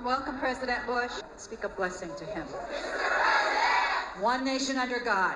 Welcome, President Bush. Speak a blessing to him. One nation under God.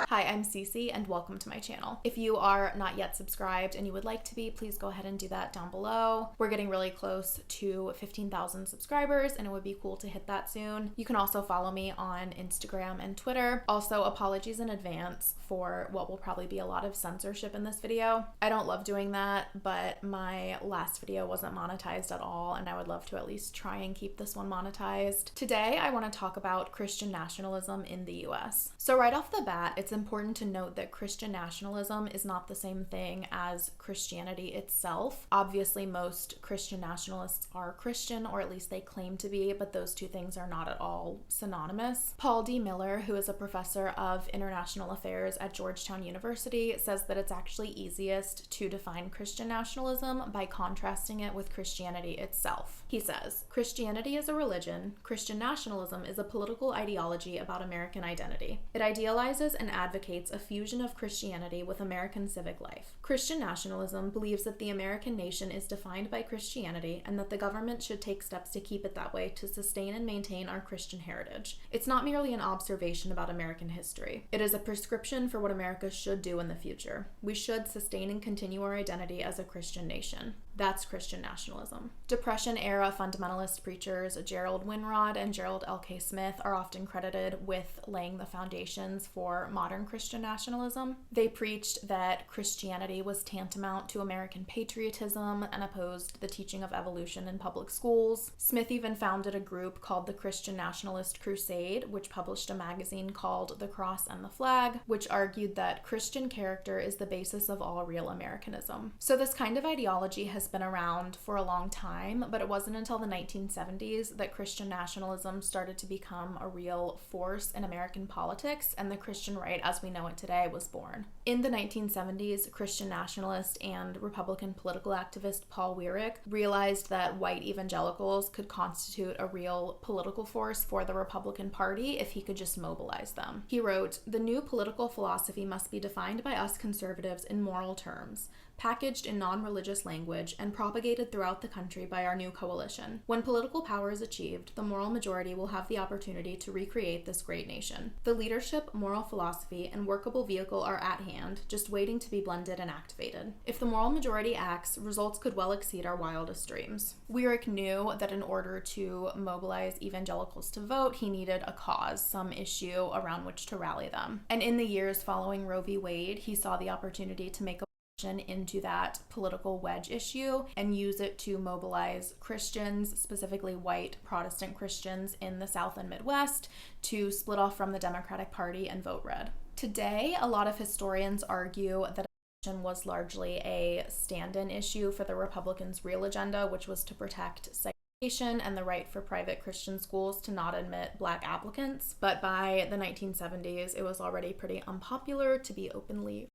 Hi, I'm Cece and welcome to my channel. If you are not yet subscribed and you would like to be, please go ahead and do that down below. We're getting really close to 15,000 subscribers and it would be cool to hit that soon. You can also follow me on Instagram and Twitter. Also, apologies in advance for what will probably be a lot of censorship in this video. I don't love doing that, but my last video wasn't monetized at all and I would love to at least try and keep this one monetized. Today, I want to talk about Christian nationalism in the US. So right off the bat, it's important to note that Christian nationalism is not the same thing as Christianity itself. Obviously, most Christian nationalists are Christian, or at least they claim to be, but those two things are not at all synonymous. Paul D. Miller, who is a professor of international affairs at Georgetown University, says that it's actually easiest to define Christian nationalism by contrasting it with Christianity itself. He says, Christianity is a religion, Christian nationalism is a political ideology about American identity. It idealizes and advocates a fusion of Christianity with American civic life. Christian nationalism believes that the American nation is defined by Christianity and that the government should take steps to keep it that way to sustain and maintain our Christian heritage. It's not merely an observation about American history. It is a prescription for what America should do in the future. We should sustain and continue our identity as a Christian nation. That's Christian nationalism. Depression-era fundamentalist preachers Gerald Winrod and Gerald L.K. Smith are often credited with laying the foundations for modern Christian nationalism. They preached that Christianity was tantamount to American patriotism and opposed the teaching of evolution in public schools. Smith even founded a group called the Christian Nationalist Crusade, which published a magazine called The Cross and the Flag, which argued that Christian character is the basis of all real Americanism. So this kind of ideology has been around for a long time, but it wasn't until the 1970s that Christian nationalism started to become a real force in American politics, and the Christian right as we know it today was born. In the 1970s, Christian nationalist and Republican political activist Paul Weyrich realized that white evangelicals could constitute a real political force for the Republican Party if he could just mobilize them. He wrote, "The new political philosophy must be defined by us conservatives in moral terms, packaged in non-religious language, and propagated throughout the country by our new coalition. When political power is achieved, the moral majority will have the opportunity to recreate this great nation. The leadership, moral philosophy, and workable vehicle are at hand, just waiting to be blended and activated. If the moral majority acts, results could well exceed our wildest dreams." Weyrich knew that in order to mobilize evangelicals to vote, he needed a cause, some issue around which to rally them. And in the years following Roe v. Wade, he saw the opportunity to make a into that political wedge issue and use it to mobilize Christians, specifically white Protestant Christians in the South and Midwest, to split off from the Democratic Party and vote red. Today, a lot of historians argue that abortion was largely a stand-in issue for the Republicans' real agenda, which was to protect segregation and the right for private Christian schools to not admit Black applicants. But by the 1970s, it was already pretty unpopular to be openly.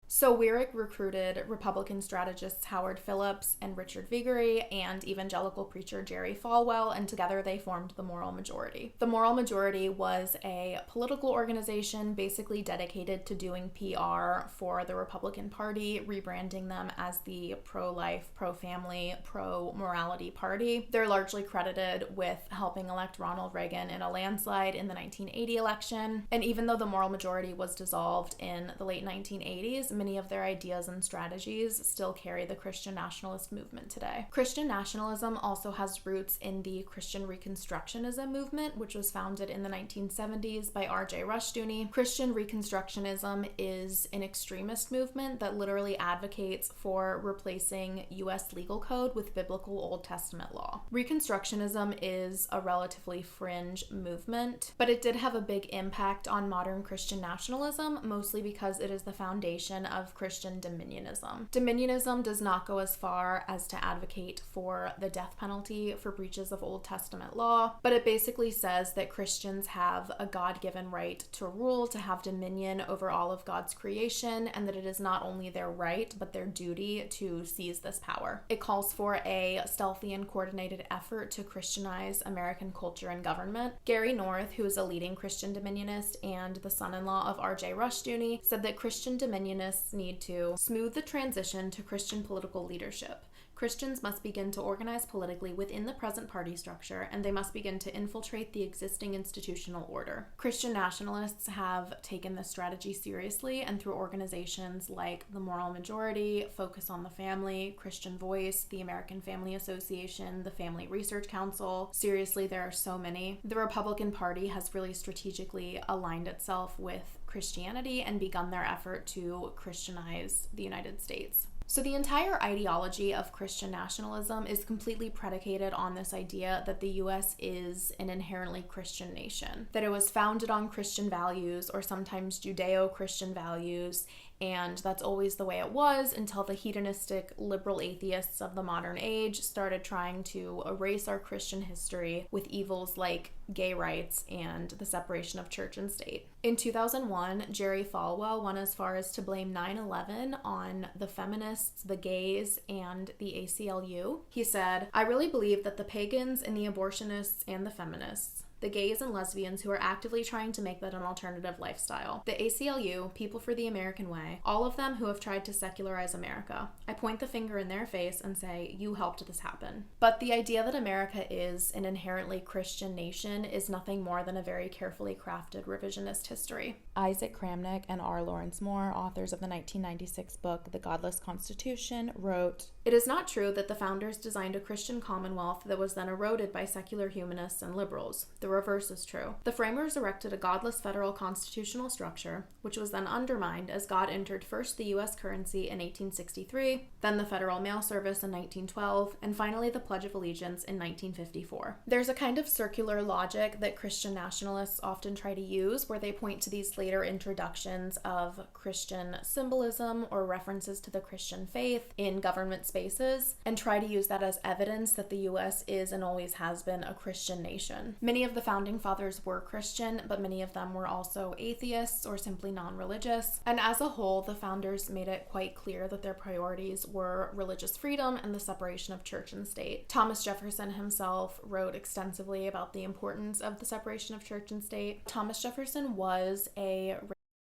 So Weyrich recruited Republican strategists Howard Phillips and Richard Viguerie and evangelical preacher Jerry Falwell, and together they formed the Moral Majority. The Moral Majority was a political organization basically dedicated to doing PR for the Republican Party, rebranding them as the pro-life, pro-family, pro-morality party. They're largely credited with helping elect Ronald Reagan in a landslide in the 1980 election, and even though the Moral Majority was dissolved in the late 1980s, many of their ideas and strategies still carry the Christian nationalist movement today. Christian nationalism also has roots in the Christian Reconstructionism movement, which was founded in the 1970s by R.J. Rushdoony. Christian Reconstructionism is an extremist movement that literally advocates for replacing U.S. legal code with biblical Old Testament law. Reconstructionism is a relatively fringe movement, but it did have a big impact on modern Christian nationalism, mostly because it is the foundation of Christian dominionism. Dominionism does not go as far as to advocate for the death penalty for breaches of Old Testament law, but it basically says that Christians have a God-given right to rule, to have dominion over all of God's creation, and that it is not only their right, but their duty to seize this power. It calls for a stealthy and coordinated effort to Christianize American culture and government. Gary North, who is a leading Christian dominionist and the son-in-law of R.J. Rushdoony, said that Christian dominionists Zionists need to smooth the transition to Christian political leadership. Christians must begin to organize politically within the present party structure, and they must begin to infiltrate the existing institutional order. Christian nationalists have taken this strategy seriously, and through organizations like the Moral Majority, Focus on the Family, Christian Voice, the American Family Association, the Family Research Council. Seriously, there are so many. The Republican Party has really strategically aligned itself with Christianity and begun their effort to Christianize the United States. So the entire ideology of Christian nationalism is completely predicated on this idea that the US is an inherently Christian nation, that it was founded on Christian values or sometimes Judeo-Christian values, and that's always the way it was until the hedonistic liberal atheists of the modern age started trying to erase our Christian history with evils like gay rights and the separation of church and state. In 2001, Jerry Falwell went as far as to blame 9/11 on the feminists, the gays, and the ACLU. He said, "I really believe that the pagans and the abortionists and the feminists, the gays and lesbians who are actively trying to make that an alternative lifestyle, the ACLU, People for the American Way, all of them who have tried to secularize America. I point the finger in their face and say, you helped this happen." But the idea that America is an inherently Christian nation is nothing more than a very carefully crafted revisionist history. Isaac Kramnik and R. Lawrence Moore, authors of the 1996 book, The Godless Constitution, wrote, "It is not true that the founders designed a Christian commonwealth that was then eroded by secular humanists and liberals. The reverse is true. The framers erected a godless federal constitutional structure, which was then undermined as God entered first the U.S. currency in 1863, then the Federal Mail Service in 1912, and finally the Pledge of Allegiance in 1954. There's a kind of circular logic that Christian nationalists often try to use where they point to these later introductions of Christian symbolism or references to the Christian faith in government spaces and try to use that as evidence that the U.S. is and always has been a Christian nation. Many of the founding fathers were Christian, but many of them were also atheists or simply non-religious. And as a whole, the founders made it quite clear that their priorities were religious freedom and the separation of church and state. Thomas Jefferson himself wrote extensively about the importance of the separation of church and state. Thomas Jefferson was a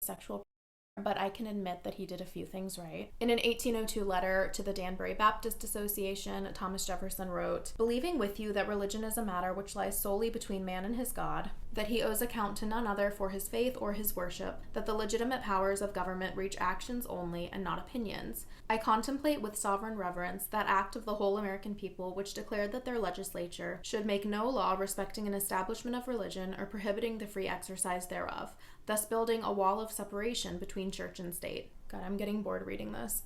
sexual, but I can admit that he did a few things right. In an 1802 letter to the Danbury Baptist Association, Thomas Jefferson wrote, "Believing with you that religion is a matter which lies solely between man and his God, that he owes account to none other for his faith or his worship, that the legitimate powers of government reach actions only and not opinions, I contemplate with sovereign reverence that act of the whole American people which declared that their legislature should make no law respecting an establishment of religion or prohibiting the free exercise thereof, thus building a wall of separation between church and state." God, I'm getting bored reading this.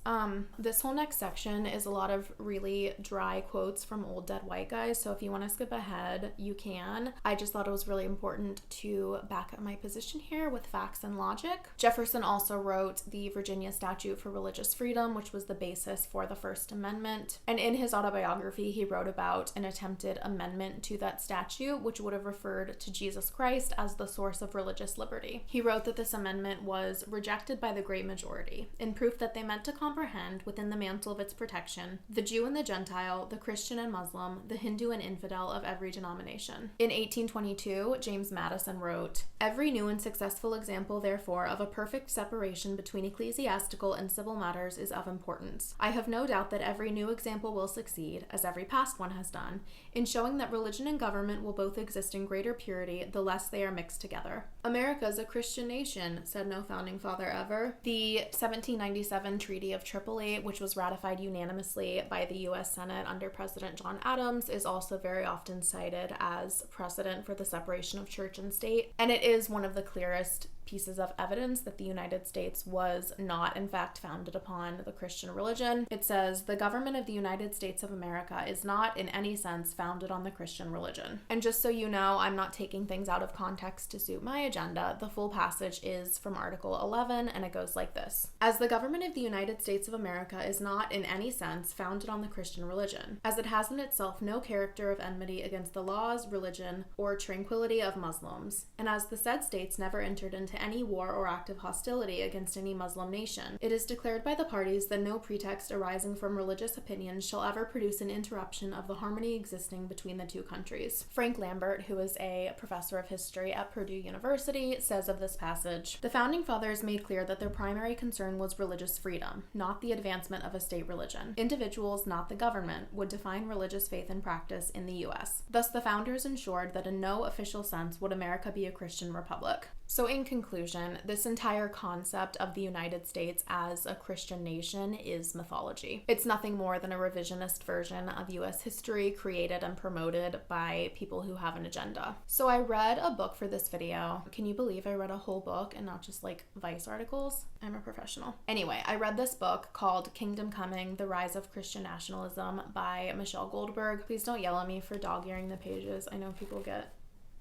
This whole next section is a lot of really dry quotes from old dead white guys, so if you want to skip ahead, you can. I just thought it was really important to back up my position here with facts and logic. Jefferson also wrote the Virginia Statute for Religious Freedom, which was the basis for the First Amendment. And in his autobiography, he wrote about an attempted amendment to that statute, which would have referred to Jesus Christ as the source of religious liberty. He wrote that this amendment was rejected by the great majority, in proof that they meant to comprehend, within the mantle of its protection, the Jew and the Gentile, the Christian and Muslim, the Hindu and infidel of every denomination. In 1822, James Madison wrote, "Every new and successful example, therefore, of a perfect separation between ecclesiastical and civil matters is of importance. I have no doubt that every new example will succeed, as every past one has done, in showing that religion and government will both exist in greater purity the less they are mixed together. America is a Christian nation," said no founding father ever. The 1797 Treaty of Tripoli, which was ratified unanimously by the U.S. Senate under President John Adams, is also very often cited as precedent for the separation of church and state, and it is one of the clearest pieces of evidence that the United States was not, in fact, founded upon the Christian religion. It says, "The government of the United States of America is not, in any sense, founded on the Christian religion." And just so you know, I'm not taking things out of context to suit my agenda. The full passage is from Article 11, and it goes like this. "As the government of the United States of America is not, in any sense, founded on the Christian religion, as it has in itself no character of enmity against the laws, religion, or tranquility of Muslims, and as the said states never entered into to any war or act of hostility against any Muslim nation. It is declared by the parties that no pretext arising from religious opinions shall ever produce an interruption of the harmony existing between the two countries. Frank Lambert, who is a professor of history at Purdue University, says of this passage, "The Founding Fathers made clear that their primary concern was religious freedom, not the advancement of a state religion. Individuals, not the government, would define religious faith and practice in the U.S. Thus, the founders ensured that in no official sense would America be a Christian republic." So in conclusion, this entire concept of the United States as a Christian nation is mythology. It's nothing more than a revisionist version of U.S. history created and promoted by people who have an agenda. So I read a book for this video. Can you believe I read a whole book and not just like Vice articles? I'm a professional. Anyway, I read this book called Kingdom Coming: The Rise of Christian Nationalism by Michelle Goldberg. Please don't yell at me for dog-earing the pages. I know people get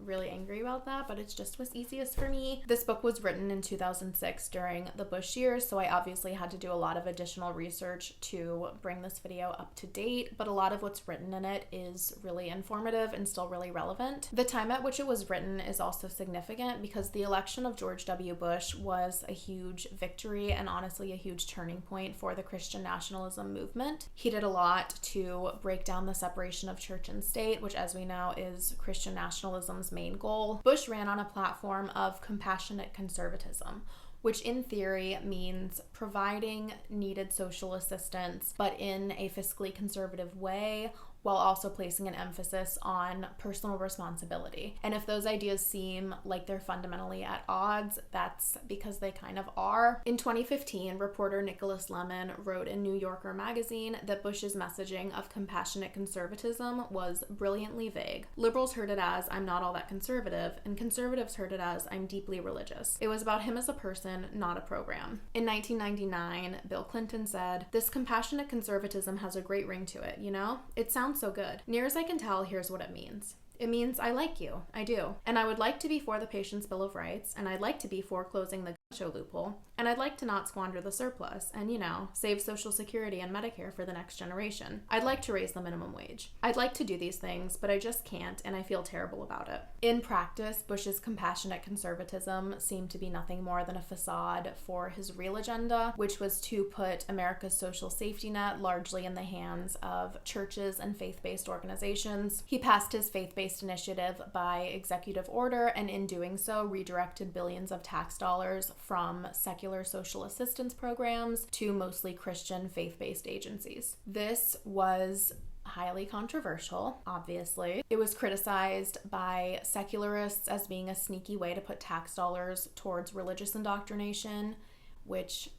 really angry about that, but it's just what's easiest for me. This book was written in 2006 during the Bush years, so I obviously had to do a lot of additional research to bring this video up to date, but a lot of what's written in it is really informative and still really relevant. The time at which it was written is also significant because the election of George W. Bush was a huge victory and honestly a huge turning point for the Christian nationalism movement. He did a lot to break down the separation of church and state, which, as we know, is Christian nationalism's main goal. Bush ran on a platform of compassionate conservatism, which in theory means providing needed social assistance, but in a fiscally conservative way, while also placing an emphasis on personal responsibility. And if those ideas seem like they're fundamentally at odds, that's because they kind of are. In 2015, reporter Nicholas Lemon wrote in New Yorker magazine that Bush's messaging of compassionate conservatism was brilliantly vague. Liberals heard it as, "I'm not all that conservative," and conservatives heard it as, "I'm deeply religious." It was about him as a person, not a program. In 1999, Bill Clinton said, "This compassionate conservatism has a great ring to it, you know? It sounds so good. Near as I can tell, here's what it means. It means I like you. I do. And I would like to be for the Patient's Bill of Rights, and I'd like to be for closing the gun show loophole, and I'd like to not squander the surplus and, save Social Security and Medicare for the next generation. I'd like to raise the minimum wage. I'd like to do these things, but I just can't, and I feel terrible about it." In practice, Bush's compassionate conservatism seemed to be nothing more than a facade for his real agenda, which was to put America's social safety net largely in the hands of churches and faith-based organizations. He passed his faith-based initiative by executive order, and in doing so, redirected billions of tax dollars from secular social assistance programs to mostly Christian faith-based agencies. This was highly controversial, obviously. It was criticized by secularists as being a sneaky way to put tax dollars towards religious indoctrination, which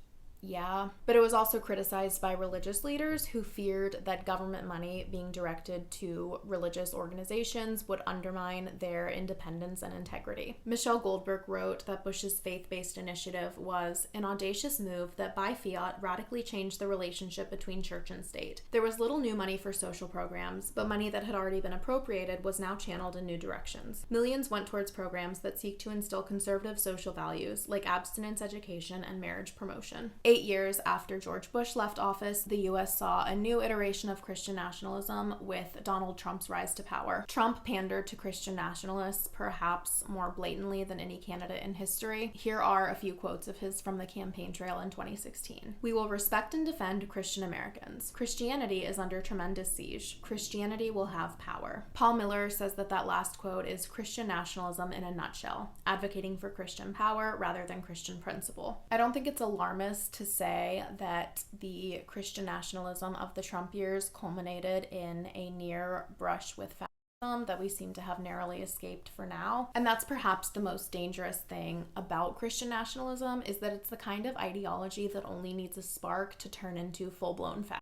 but it was also criticized by religious leaders who feared that government money being directed to religious organizations would undermine their independence and integrity. Michelle Goldberg wrote that Bush's faith-based initiative was an audacious move that by fiat radically changed the relationship between church and state. There was little new money for social programs, but money that had already been appropriated was now channeled in new directions. Millions went towards programs that seek to instill conservative social values like abstinence education and marriage promotion. 8 years after George Bush left office, the U.S. saw a new iteration of Christian nationalism with Donald Trump's rise to power. Trump pandered to Christian nationalists perhaps more blatantly than any candidate in history. Here are a few quotes of his from the campaign trail in 2016. "We will respect and defend Christian Americans. Christianity is under tremendous siege. Christianity will have power." Paul Miller says that last quote is Christian nationalism in a nutshell, advocating for Christian power rather than Christian principle. I don't think it's alarmist to say that the Christian nationalism of the Trump years culminated in a near brush with fascism that we seem to have narrowly escaped for now. And that's perhaps the most dangerous thing about Christian nationalism, is that it's the kind of ideology that only needs a spark to turn into full-blown fascism.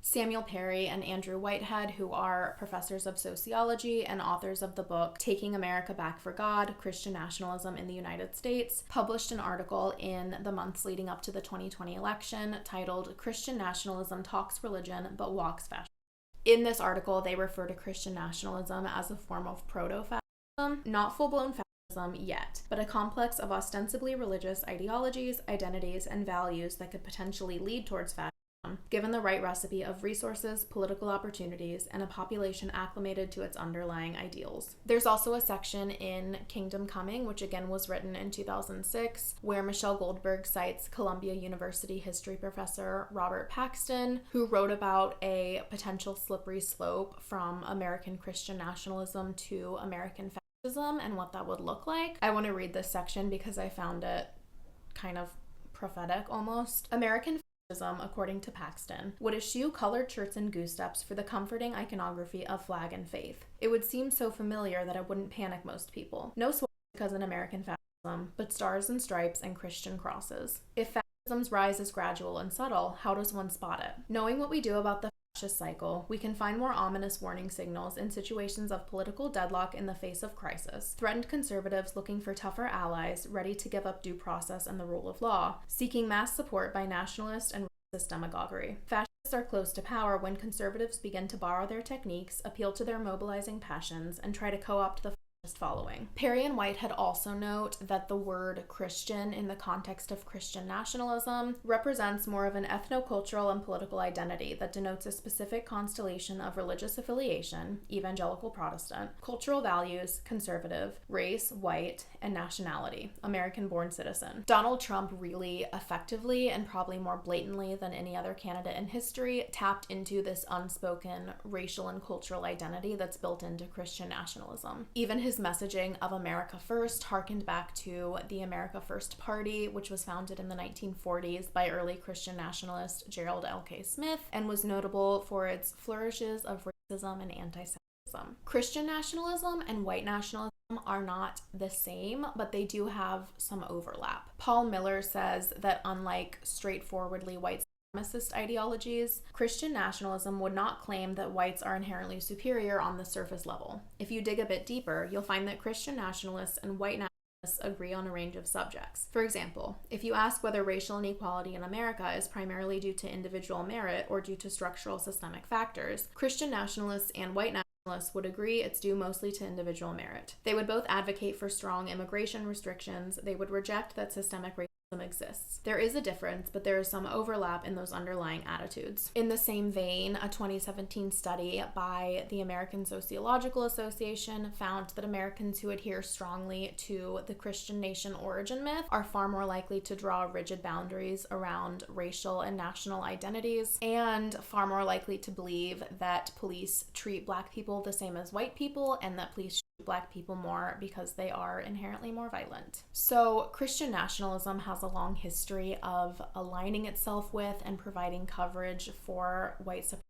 Samuel Perry and Andrew Whitehead, who are professors of sociology and authors of the book Taking America Back for God, Christian Nationalism in the United States, published an article in the months leading up to the 2020 election titled "Christian Nationalism Talks Religion but Walks Fascism." In this article, they refer to Christian nationalism as a form of proto-fascism, not full-blown fascism yet, but a complex of ostensibly religious ideologies, identities, and values that could potentially lead towards fascism given the right recipe of resources, political opportunities, and a population acclimated to its underlying ideals. There's also a section in Kingdom Coming, which again was written in 2006, where Michelle Goldberg cites Columbia University history professor Robert Paxton, who wrote about a potential slippery slope from American Christian nationalism to American fascism and what that would look like. I want to read this section because I found it kind of prophetic almost. American fascism, according to Paxton, would eschew colored shirts and goose steps for the comforting iconography of flag and faith. It would seem so familiar that it wouldn't panic most people. No swastika in American fascism, but stars and stripes and Christian crosses. If fascism's rise is gradual and subtle, how does one spot it? Knowing what we do about the fascist cycle, we can find more ominous warning signals in situations of political deadlock in the face of crisis, threatened conservatives looking for tougher allies, ready to give up due process and the rule of law, seeking mass support by nationalist and racist demagoguery. Fascists are close to power when conservatives begin to borrow their techniques, appeal to their mobilizing passions, and try to co-opt the following. Perry and Whitehead also note that the word Christian in the context of Christian nationalism represents more of an ethnocultural and political identity that denotes a specific constellation of religious affiliation, evangelical Protestant, cultural values, conservative, race, white, and nationality, American-born citizen. Donald Trump really effectively and probably more blatantly than any other candidate in history tapped into this unspoken racial and cultural identity that's built into Christian nationalism. Even his messaging of America First harkened back to the America First Party, which was founded in the 1940s by early Christian nationalist Gerald L.K. Smith and was notable for its flourishes of racism and anti-Semitism. Christian nationalism and white nationalism are not the same, but they do have some overlap. Paul Miller says that unlike straightforwardly white supremacist ideologies, Christian nationalism would not claim that whites are inherently superior on the surface level. If you dig a bit deeper, you'll find that Christian nationalists and white nationalists agree on a range of subjects. For example, if you ask whether racial inequality in America is primarily due to individual merit or due to structural systemic factors, Christian nationalists and white nationalists would agree it's due mostly to individual merit. They would both advocate for strong immigration restrictions. They would reject that systemic racism exists. There is a difference, but there is some overlap in those underlying attitudes. In the same vein, a 2017 study by the American Sociological Association found that Americans who adhere strongly to the Christian nation origin myth are far more likely to draw rigid boundaries around racial and national identities, and far more likely to believe that police treat Black people the same as white people, and that police Black people more because they are inherently more violent. So Christian nationalism has a long history of aligning itself with and providing coverage for white supremacy.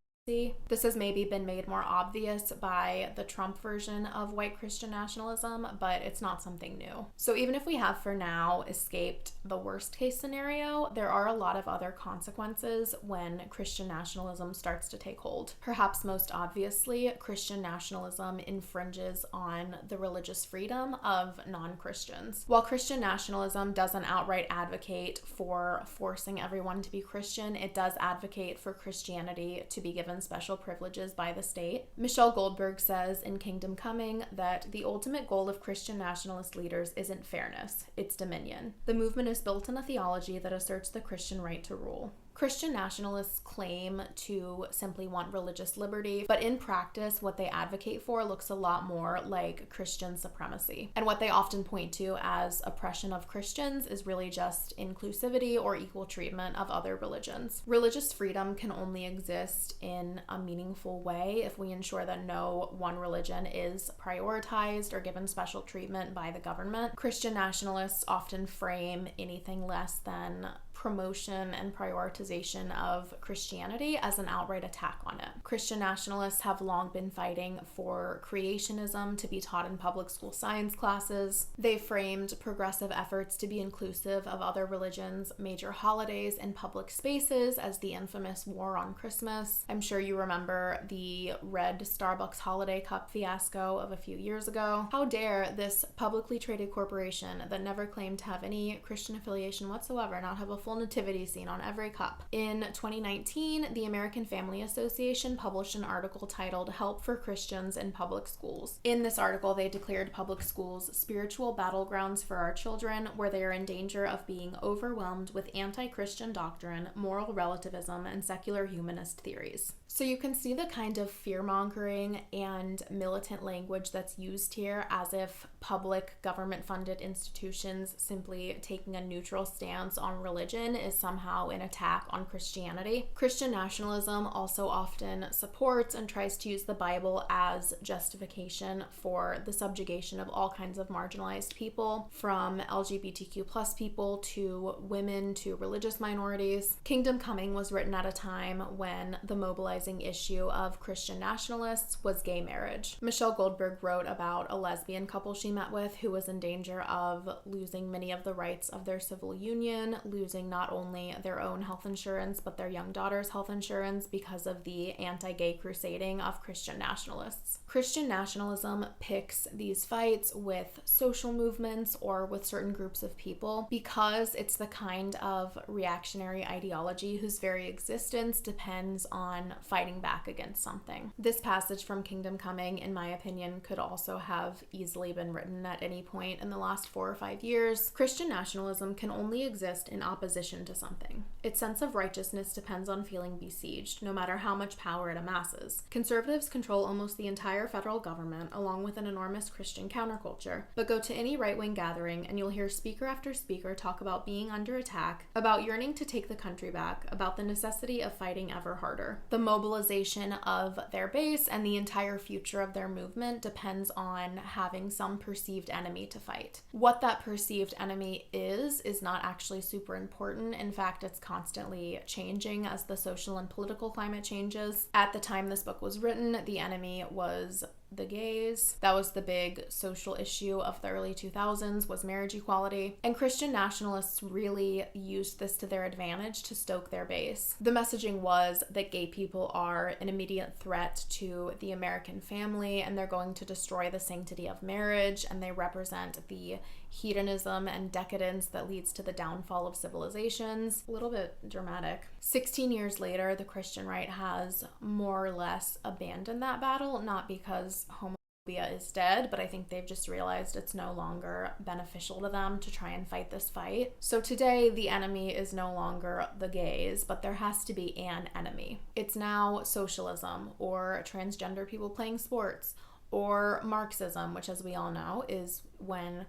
This has maybe been made more obvious by the Trump version of white Christian nationalism, but it's not something new. So even if we have for now escaped the worst case scenario, there are a lot of other consequences when Christian nationalism starts to take hold. Perhaps most obviously, Christian nationalism infringes on the religious freedom of non-Christians. While Christian nationalism doesn't outright advocate for forcing everyone to be Christian, it does advocate for Christianity to be given special privileges by the state. Michelle Goldberg says in Kingdom Coming that the ultimate goal of Christian nationalist leaders isn't fairness, it's dominion. The movement is built on a theology that asserts the Christian right to rule. Christian nationalists claim to simply want religious liberty, but in practice, what they advocate for looks a lot more like Christian supremacy. And what they often point to as oppression of Christians is really just inclusivity or equal treatment of other religions. Religious freedom can only exist in a meaningful way if we ensure that no one religion is prioritized or given special treatment by the government. Christian nationalists often frame anything less than promotion and prioritization of Christianity as an outright attack on it. Christian nationalists have long been fighting for creationism to be taught in public school science classes. They framed progressive efforts to be inclusive of other religions, major holidays, and public spaces as the infamous War on Christmas. I'm sure you remember the red Starbucks holiday cup fiasco of a few years ago. How dare this publicly traded corporation that never claimed to have any Christian affiliation whatsoever not have a full beautiful nativity scene on every cup. In 2019, the American Family Association published an article titled Help for Christians in Public Schools. In this article, they declared public schools spiritual battlegrounds for our children, where they are in danger of being overwhelmed with anti-Christian doctrine, moral relativism, and secular humanist theories. So you can see the kind of fear-mongering and militant language that's used here, as if public government-funded institutions simply taking a neutral stance on religion is somehow an attack on Christianity. Christian nationalism also often supports and tries to use the Bible as justification for the subjugation of all kinds of marginalized people, from LGBTQ plus people to women to religious minorities. Kingdom Coming was written at a time when the mobilizing issue of Christian nationalists was gay marriage. Michelle Goldberg wrote about a lesbian couple she met with who was in danger of losing many of the rights of their civil union, losing not only their own health insurance but their young daughter's health insurance because of the anti-gay crusading of Christian nationalists. Christian nationalism picks these fights with social movements or with certain groups of people because it's the kind of reactionary ideology whose very existence depends on fighting back against something. This passage from Kingdom Coming, in my opinion, could also have easily been written at any point in the last 4 or 5 years. Christian nationalism can only exist in opposition to something. Its sense of righteousness depends on feeling besieged, no matter how much power it amasses. Conservatives control almost the entire federal government, along with an enormous Christian counterculture. But go to any right-wing gathering and you'll hear speaker after speaker talk about being under attack, about yearning to take the country back, about the necessity of fighting ever harder. The mobilization of their base and the entire future of their movement depends on having some perceived enemy to fight. What that perceived enemy is not actually super important. In fact, it's constantly changing as the social and political climate changes. At the time this book was written, the enemy was the gays. That was the big social issue of the early 2000s, was marriage equality. And Christian nationalists really used this to their advantage to stoke their base. The messaging was that gay people are an immediate threat to the American family and they're going to destroy the sanctity of marriage, and they represent the hedonism and decadence that leads to the downfall of civilizations. A little bit dramatic. 16 years later, the Christian right has more or less abandoned that battle, not because homophobia is dead, but I think they've just realized it's no longer beneficial to them to try and fight this fight. So today, the enemy is no longer the gays, but there has to be an enemy. It's now socialism, or transgender people playing sports, or Marxism, which, as we all know, is when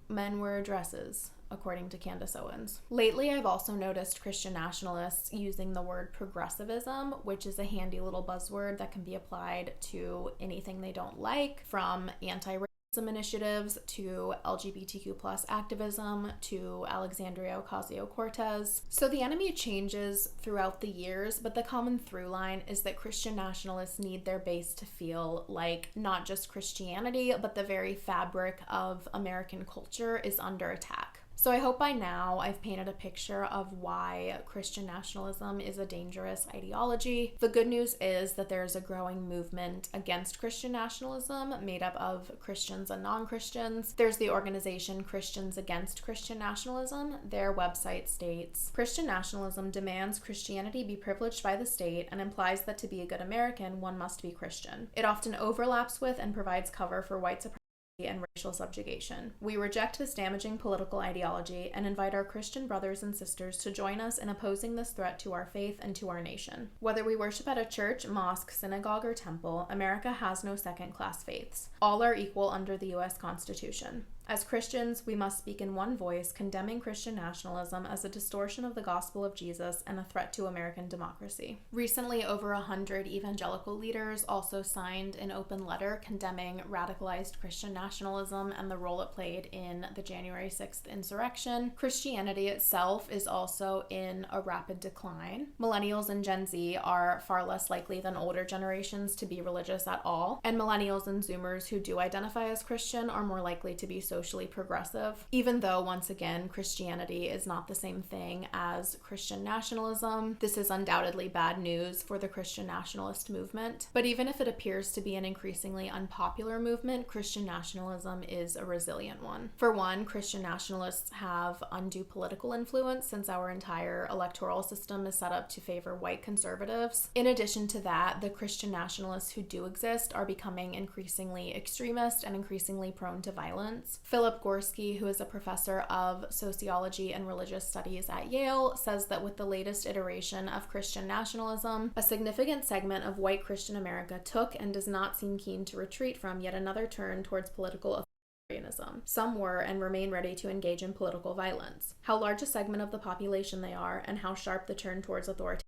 men wear dresses, according to Candace Owens. Lately, I've also noticed Christian nationalists using the word progressivism, which is a handy little buzzword that can be applied to anything they don't like, from anti-racism initiatives to LGBTQ plus activism to Alexandria Ocasio-Cortez. So the enemy changes throughout the years, but the common through line is that Christian nationalists need their base to feel like not just Christianity, but the very fabric of American culture is under attack. So I hope by now I've painted a picture of why Christian nationalism is a dangerous ideology. The good news is that there's a growing movement against Christian nationalism made up of Christians and non-Christians. There's the organization Christians Against Christian Nationalism. Their website states, "Christian nationalism demands Christianity be privileged by the state and implies that to be a good American, one must be Christian. It often overlaps with and provides cover for white supremacy and racial subjugation. We reject this damaging political ideology and invite our Christian brothers and sisters to join us in opposing this threat to our faith and to our nation. Whether we worship at a church, mosque, synagogue, or temple, America has no second-class faiths. All are equal under the U.S. Constitution. As Christians, we must speak in one voice, condemning Christian nationalism as a distortion of the gospel of Jesus and a threat to American democracy." Recently, over 100 evangelical leaders also signed an open letter condemning radicalized Christian nationalism and the role it played in the January 6th insurrection. Christianity itself is also in a rapid decline. Millennials and Gen Z are far less likely than older generations to be religious at all, and millennials and Zoomers who do identify as Christian are more likely to be socially progressive, even though, once again, Christianity is not the same thing as Christian nationalism. This is undoubtedly bad news for the Christian nationalist movement. But even if it appears to be an increasingly unpopular movement, Christian nationalism is a resilient one. For one, Christian nationalists have undue political influence since our entire electoral system is set up to favor white conservatives. In addition to that, the Christian nationalists who do exist are becoming increasingly extremist and increasingly prone to violence. Philip Gorski, who is a professor of sociology and religious studies at Yale, says that with the latest iteration of Christian nationalism, a significant segment of white Christian America took and does not seem keen to retreat from yet another turn towards political authoritarianism. Some were and remain ready to engage in political violence. How large a segment of the population they are and how sharp the turn towards authoritarianism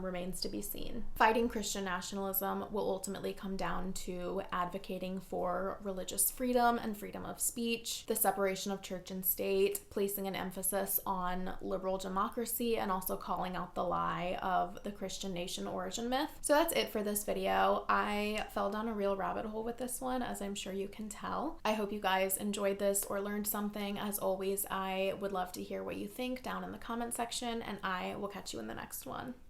remains to be seen. Fighting Christian nationalism will ultimately come down to advocating for religious freedom and freedom of speech, the separation of church and state, placing an emphasis on liberal democracy, and also calling out the lie of the Christian nation origin myth. So that's it for this video. I fell down a real rabbit hole with this one, as I'm sure you can tell. I hope you guys enjoyed this or learned something. As always, I would love to hear what you think down in the comment section, and I will catch you in the next one.